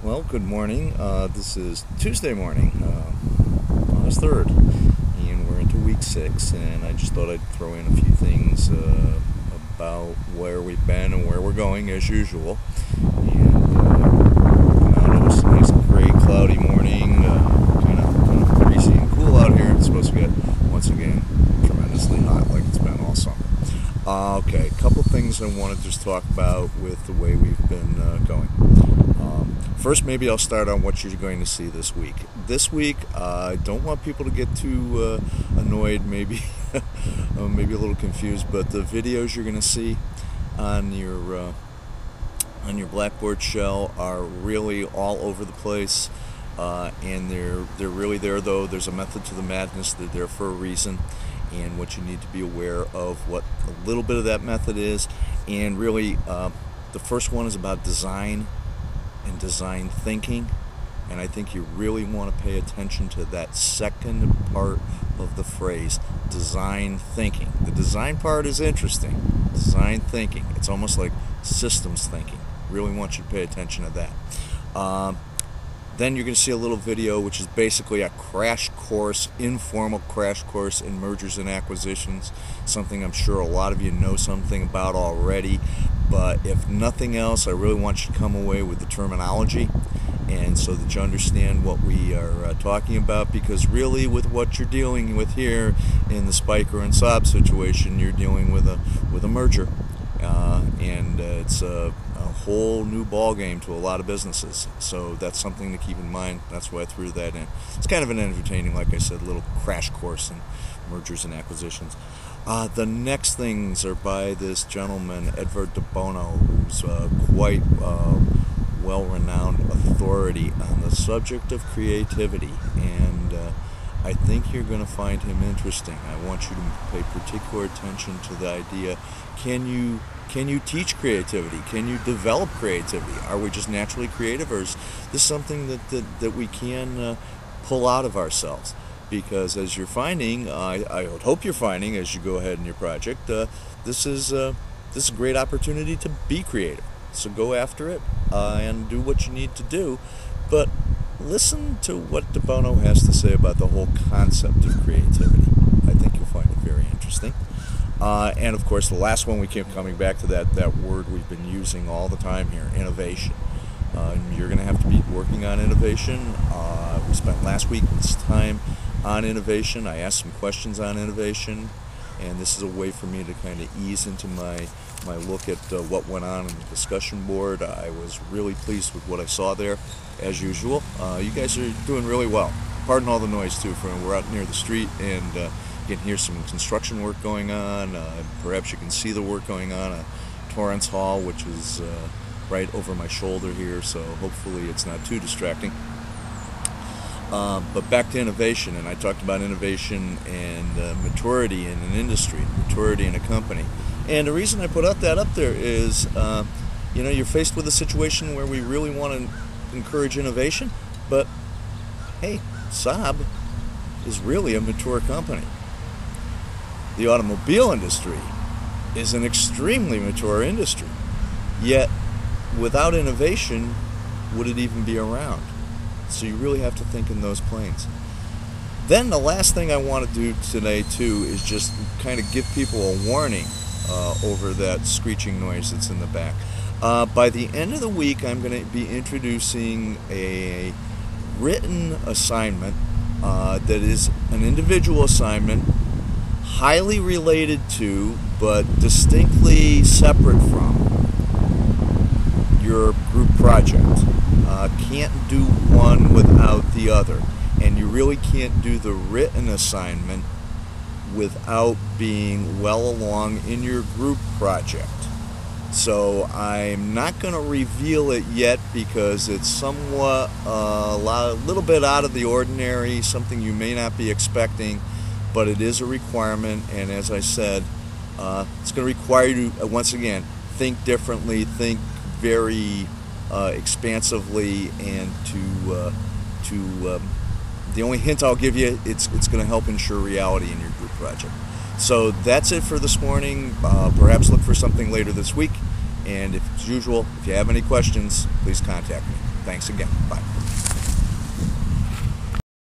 Well, good morning. This is Tuesday morning, August 3rd, and we're into week 6, and I just thought I'd throw in a few things about where we've been and where we're going, as usual. And it was a nice gray, cloudy morning, kind of breezy and cool out here. It's supposed to get, once again, tremendously hot like it's been all summer. Okay, a couple things I wanted to just talk about with the way we've been going. First, maybe I'll start on what you're going to see this week. This week, I don't want people to get too annoyed, maybe maybe a little confused, but the videos you're going to see on your Blackboard shell are really all over the place, and they're really there, though. There's a method to the madness. They're there for a reason, and what you need to be aware of what a little bit of that method is. And really, the first one is about design and design thinking, and I think you really want to pay attention to that second part of the phrase, design thinking. The design part is interesting. Design thinking, it's almost like systems thinking. Really want you to pay attention to that. Then you're going to see a little video which is basically a crash course, informal crash course in mergers and acquisitions, something I'm sure a lot of you know something about already. But if nothing else, I really want you to come away with the terminology, and so that you understand what we are talking about, because really with what you're dealing with here in the Spiker and Saab situation, you're dealing with a merger, and it's a whole new ball game to a lot of businesses. So that's something to keep in mind. That's why I threw that in. It's kind of an entertaining, like I said, little crash course in mergers and acquisitions. The next things are by this gentleman, Edward de Bono, who's quite well-renowned authority on the subject of creativity, and I think you're going to find him interesting. I want you to pay particular attention to the idea, can you teach creativity? Can you develop creativity? Are we just naturally creative, or is this something that we can pull out of ourselves? Because as you're finding, I would hope you're finding as you go ahead in your project, this is a great opportunity to be creative. So go after it and do what you need to do. But listen to what de Bono has to say about the whole concept of creativity. I think you'll find it very interesting. And of course, the last one, we keep coming back to that word we've been using all the time here, innovation. You're going to have to be working on innovation. We spent last week's time on innovation. I asked some questions on innovation, and this is a way for me to kind of ease into my look at what went on in the discussion board. I was really pleased with what I saw there, as usual. You guys are doing really well. Pardon all the noise too, we're out near the street, and you can hear some construction work going on. Perhaps you can see the work going on at Torrance Hall, which is right over my shoulder here, so hopefully it's not too distracting. But back to innovation, and I talked about innovation and maturity in an industry, maturity in a company. And the reason I put that up there is, you're faced with a situation where we really want to encourage innovation, but hey, Saab is really a mature company. The automobile industry is an extremely mature industry, yet without innovation, would it even be around? So you really have to think in those planes. Then the last thing I want to do today too is just kind of give people a warning over that screeching noise that's in the back. By the end of the week, I'm going to be introducing a written assignment that is an individual assignment, highly related to but distinctly separate from your group project. Can't do one without the other, and you really can't do the written assignment without being well along in your group project. So I'm not going to reveal it yet because it's somewhat a little bit out of the ordinary, something you may not be expecting, but it is a requirement, and as I said, it's going to require you to, once again, think differently, think very expansively, and the only hint I'll give you, it's going to help ensure reality in your group project. So that's it for this morning. Perhaps look for something later this week, and if, as usual, if you have any questions, please contact me. Thanks again. Bye.